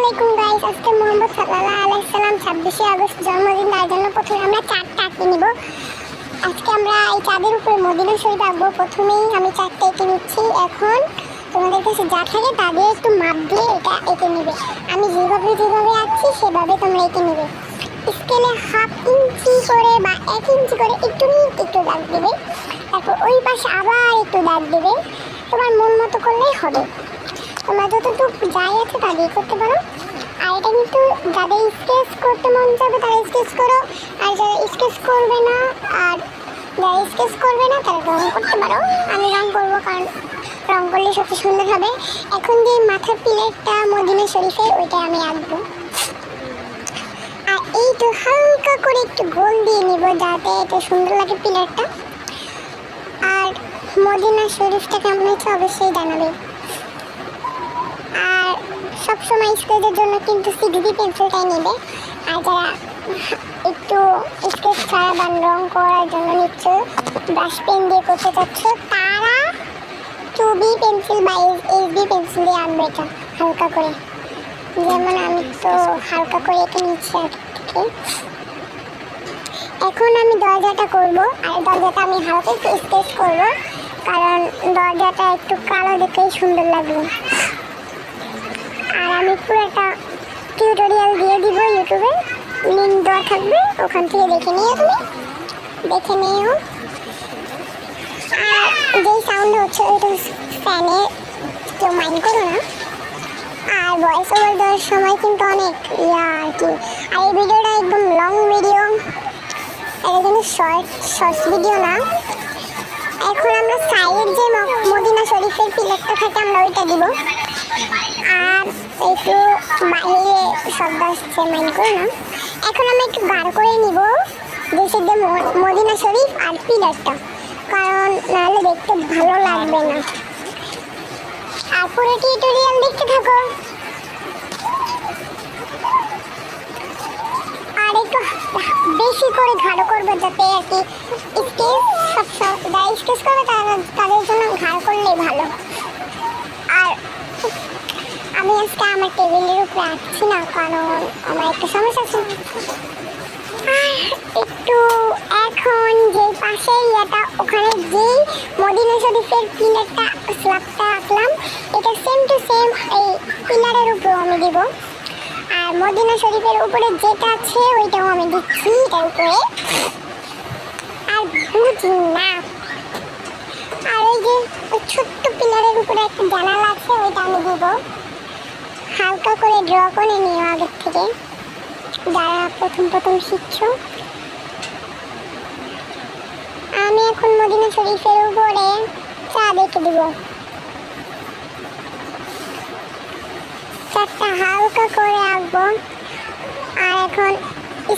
আলাইকুম গাইস, আজকে মোহাম্মদ সাল্লাল্লাহু আলাইহি সাল্লাম 26শে আগস্ট জন্মদিন, তার জন্য প্রথমে আমরা চাঁদটা আঁকে নিব। আজকে আমরা এই চাঁদের উপরে মদিনা শরীফ আঁকবো। প্রথমেই আমি চাঁদটা এঁকে নিচ্ছি। এখন তোমাদের কাছে যা থাকে তাদের একটু মাপ দিয়ে এটা এঁকে নেবে। আমি যেভাবে আঁকছি সেভাবে তোমরা এঁকে নেবে। স্কেলে 1/2 ইঞ্চি করে বা 1 ইঞ্চি করে একটু দাগ দেবে। তারপর ওই পাশে আবার একটু দাগ দেবে। তোমার মন মতো করলেই হবে। তোমরা যতটুকু যাই আছে তা দিয়ে করতে পারো। আর এটা কিন্তু যাদের স্কেচ করতে মন যাবে তারা স্কেচ করো, আর যারা স্কেচ করবে না তারা রং করতে পারো। আমি রং করবো, কারণ রং করলে সবচেয়ে সুন্দর হবে। এখন যে মাথার পিলারটা মদিনা শরীফের, ওইটা আমি আঁকবো। আর এইটা হালকা করে একটু গোল দিয়ে নিব যাতে এটা সুন্দর লাগে পিলারটা। আর মদিনা শরীফটা কেমন হয়েছে অবশ্যই জানাবে। আর সবসময় স্কেচের জন্য কিন্তু 6B পেন্সিলটাই নেবে। আর যারা একটু স্কেচ ছাড়া বা রং করার জন্য নিচ্ছ, ব্রাশ পেন দিয়ে করতে চাচ্ছ, তারা 2B পেন্সিল বা HB পেন্সিল দিয়ে আনবে। এটা হালকা করে, যেমন আমি তো হালকা করে এঁকে নিচ্ছি আর কি। এখন আমি দরজাটা করব। আর দরজাটা আমি হালকা একটু স্কেচ করবো, কারণ দরজাটা একটু কালো দেখেই সুন্দর লাগবে। আর আমি পুরো একটা টিউটোরিয়াল দিয়ে দিব ইউটিউবে, লিঙ্ক দেওয়া থাকবে, ওখান থেকে দেখে নিও। আর যেই সাউন্ড হচ্ছে ওইটা ফ্যানে, কেউ মাইন্ড করো না। আর ভয়েস ওভার দেওয়ার সময় কিন্তু অনেক আর কি। আর এই ভিডিওটা একদম লং ভিডিও, এটা কিন্তু শর্টস ভিডিও না। এখন আমরা সাইডের যে মদিনা শরীফের পিলারটা থাকে আমরা ওইটা দিব। আর একটু বাইরে শব্দ আসছে, মাইন্ড করো না। এখন আমরা একটু গাঢ় করে নিব দেশের যে মদিনা শরীফ আর পিলারটা, কারণ নাহলে দেখতে ভালো লাগবে না। আর পুরো টিউটোরিয়াল দেখতে থাকো। আর একটু বেশি করে গাঢ় করবো যাতে আর কি স্কেচ করবে তাদের জন্য গাঢ় করলেই ভালো। আর আমি আজকে আমার টেবিলের উপরে আঁকছি না, কারণ আমার একটা সমস্যা আছে। একটু এখন যে পাশে ইয়েটা, ওখানে যেই মদিনা শরীফের পিলারটা স্ল্যাবটা আঁকলাম, এটা সেম টু সেম এই পিলারের উপরেও আমি দিব। আর মদিনা শরীফের উপরে যেটা আছে ওইটাও আমি দিচ্ছি এটার উপরে। আর বুঝি না, আর ওই যে ওই ছোট্ট পিলারের উপরে একটা জানালা আছে, ওইটা আমি দিব। হালকা করে ড্র করে নিও আগের থেকে, যারা প্রথম শিখছো। আমি এখন মদিনা শরীফের উপরে চাঁদ এঁকে দিব। চাঁদটা হালকা করে আঁকবো। আর এখন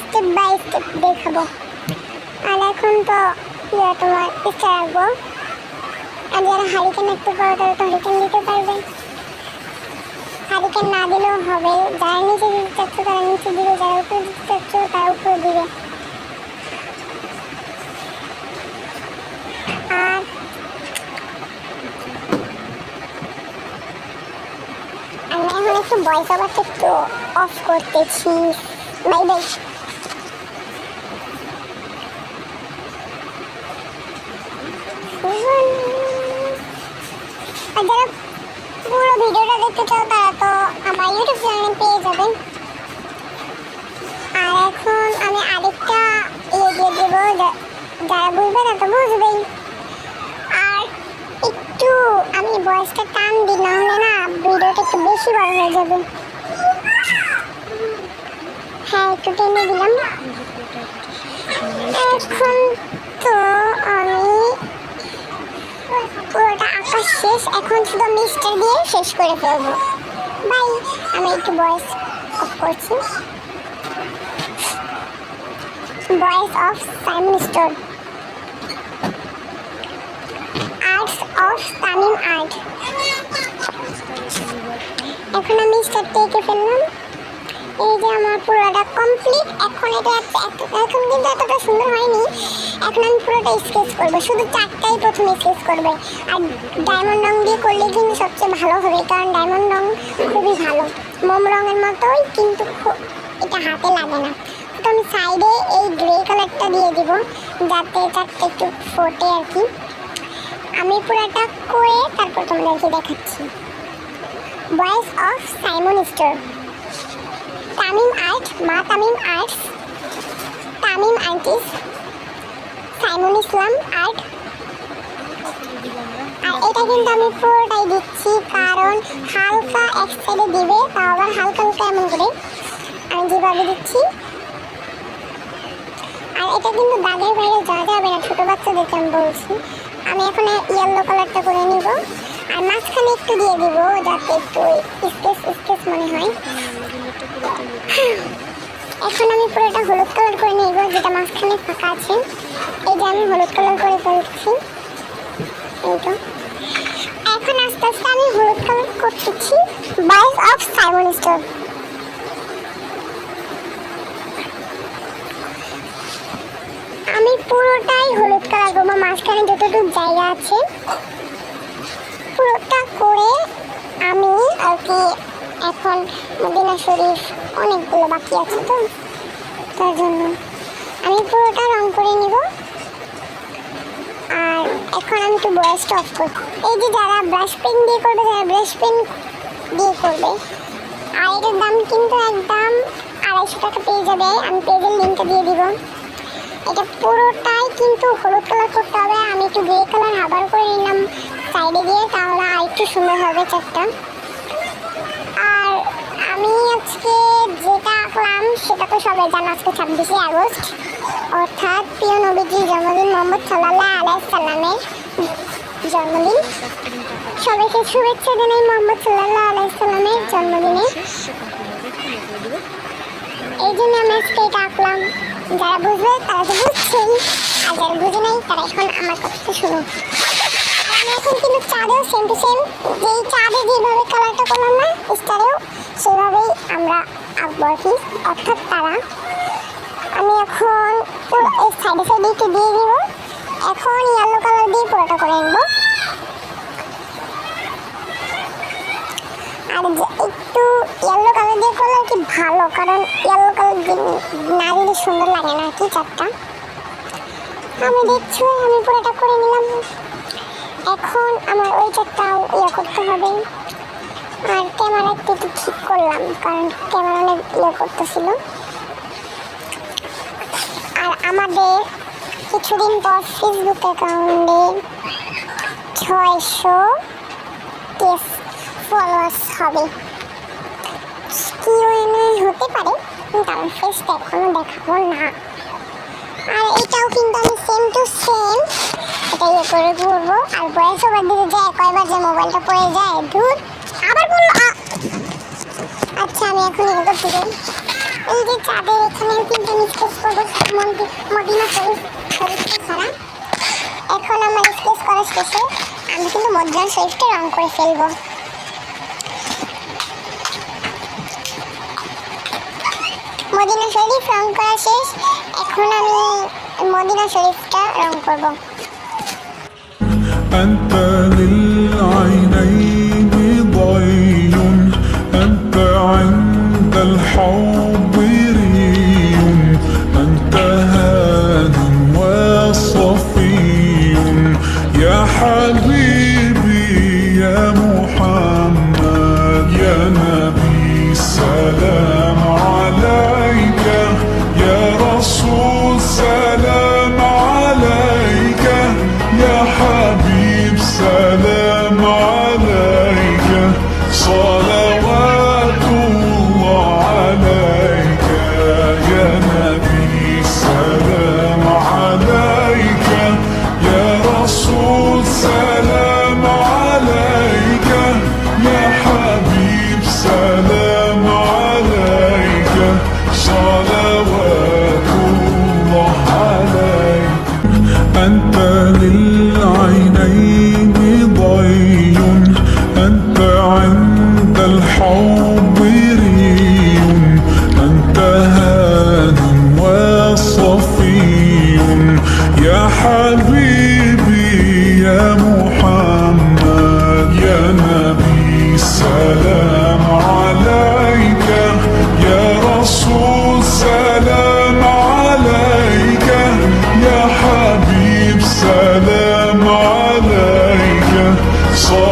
স্টেপ বাই স্টেপ দেখাবো। আর এখন তো তোমার ইচ্ছা রাখবো। আর যারা হারিকেন একটু করো তারা তো হারিকেন দিতে পারবে, হারিকেন না দিলেও হবে। যারা নিচে দিতে চাচ্ছ তারা নিচে দিবে, যারা উপরে দিতে চাচ্ছ তারা উপরে দিবে। আর আমি এখন একটু ভয়েস ওভারটা একটু অফ করতেছি। Bye bye. আর যারা পুরো ভিডিওটা দেখতে চাও তারা তো আমার ইউটিউব চ্যানেলে পেয়ে যাবেন। আর এখন আমি আরেকটা দিয়ে দেবো, যারা বুঝবে না তো বুঝবেই। আর একটু আমি ভয়েসটা টান দিই, না হলে না ভিডিওটা একটু বেশি বড় হয়ে যাবে। হ্যাঁ, একটু টেনে দিলাম। এখন তো আমি পুরোটা আঁকা শেষ। এখন শুধু মিস্টার দিয়ে শেষ করে ফেলবো। বাই। আমি একটু ভয়েস অফ করছি। Voice of Saimon store, arts of Tamim art. এখন আমি স্টার্টটা এঁকে ফেললাম। এই যে আমার পুরোটা কমপ্লিট। এখন এখন কিন্তু এতটা সুন্দর হয়নি। এখন আমি পুরোটা স্কেচ করবো, শুধু চারটাই প্রথমে স্কেচ করবে। আর ডায়মন্ড রং দিয়ে করলে কিন্তু সবচেয়ে ভালো হবে, কারণ ডায়মন্ড রং খুবই ভালো। মোম রঙের মতোই, কিন্তু এটা হাতে লাগে না। তো আমি সাইডে এই গ্রে কালারটা দিয়ে দিব যাতে চারটে একটু ফোটে আর কি। আমি পুরাটা করে তারপর তোমাদেরকে দেখাচ্ছি। Voice of Saimon store, Tamim art, মা Tamim arts, Tamim artist, Saimon Islam art. আর এটা কিন্তু আমি পুরোটাই দিচ্ছি কারণ হালকা এক সাইডে দিবে, তাও আবার হালকা হালকা এমন করে আমি যেভাবে দিচ্ছি। আর এটা কিন্তু দাগের বাইরে যাওয়া যাবে না, ছোটো বাচ্চাদেরকে আমি বলছি। আমি এখন ইয়েলো কালারটা করে নিব আর মাঝখানে একটু দিয়ে দিব যাতে একটু স্কেচ স্কেচ মনে হয়। এখন আমি পুরোটা হলুদ কালার করে নিব, যেটা মাঝখানে ফাঁকা আছে। এই যে আমি হলুদ কালার করে ফেলছি, এই তো। এখন আস্তে আস্তে আমি হলুদ কালার করতেছি ভয়েস অফ সাইমন স্টোর। আমি পুরোটাই হলুদ কালার করবো, মাঝখানে যতটুকু জায়গা আছে পুরোটা করে আমি আর কি। এখন মদিনা শরীফ অনেকগুলো বাকি আছে, তো তার জন্য আমি পুরোটা রং করে নিব। আর এখন আমি একটু ব্রাশটা অফ করব। এই যে যারা ব্রাশ পেন দিয়ে করবে, যারা ব্রাশ পেন দিয়ে করবে, আর এটার দাম কিন্তু একদম 250 টাকা পেয়ে যাবে। আমি পেজের লিঙ্কটা দিয়ে দিব। এটা পুরোটাই কিন্তু হলুদ কালার করতে হবে। আমি একটু গ্রে কালার আবার করে নিলাম সাইডে দিয়ে, তাহলে আর একটু সুন্দর হবে চারটা। আর আমি আজকে যেটা আঁকলাম সেটা তো সবাই জানো, আজকে 26শে আগস্ট, অর্থাৎ প্রিয় নবীজির জন্মদিন, মোহাম্মদ সাল্লাল্লাহু আলাইহি সাল্লামের জন্মদিন। সবাইকে শুভেচ্ছা জানাই মোহাম্মদ সাল্লাল্লাহু আলাইহি সাল্লামের জন্মদিনে। এই জন্য আমি আজকে এটা আঁকলাম। যারা বুঝবে তারা তো বুঝছেই, আর যারা বুঝে নাই তারা এখন আমার কথা শুনো। আমি এখন কিন্তু চাঁদেও সেম টু সেম, যেই চাঁদে যেভাবে কালারটা করলাম না স্টারেও, সেভাবেই আমরা আঁকবো আর কি, অর্থাৎ তারা। আমি এখন এই সাইডে সাইডে একটু দিয়ে দিব। এখন ইয়েলো কালার দিয়ে পুরোটা করে নেব। আর একটু ইয়েলো কালার দিয়ে করলে আর কি ভালো, কারণ ইয়েলো কালার না দিলে সুন্দর লাগে না আর কি চারটা। আমি দেখছি আমি পুরোটা করে নিলাম। এখন আমার ওই চারটাও করতে হবে। আর ক্যামেরা একটু ঠিক করলাম, কারণ ক্যামেরা অনেক করতেছিল। আর আমাদের কিছুদিন পর ফেসবুক অ্যাকাউন্টে 600 ফলোয়ার্স হবে। কি হতে পারে, কিন্তু আমার ফেসটা এখনো দেখাবো না। আর এটাও কিন্তু আমি সেম টু সেম এটা করে করবো। আর ভয়েস ওভার দিতে যায় কয়বার যে মোবাইলটা পড়ে যায়, ধুর আবার বললো। আচ্ছা আমি এখন করতে যাই। এই যে চাঁদের এখানে কিন্তু আমি স্কেচ করবো মদিনা শরীফটা ছাড়া। এখন আমার স্কেচ করা শেষে আমি কিন্তু মদিনা শরীফটা রং করে ফেলবো। মদিনা শরীফ রং করা শেষ, এখন আমি মদিনা শরীফটা রং করবো। أنت للعينين ضي أنت عند الحب ري أنت هاد وصفي يا حبيبي يا محمد يا نبي سلام عليك يا رسول سلام عليك يا حبيب سلام عليك صلوات الله عليك صلى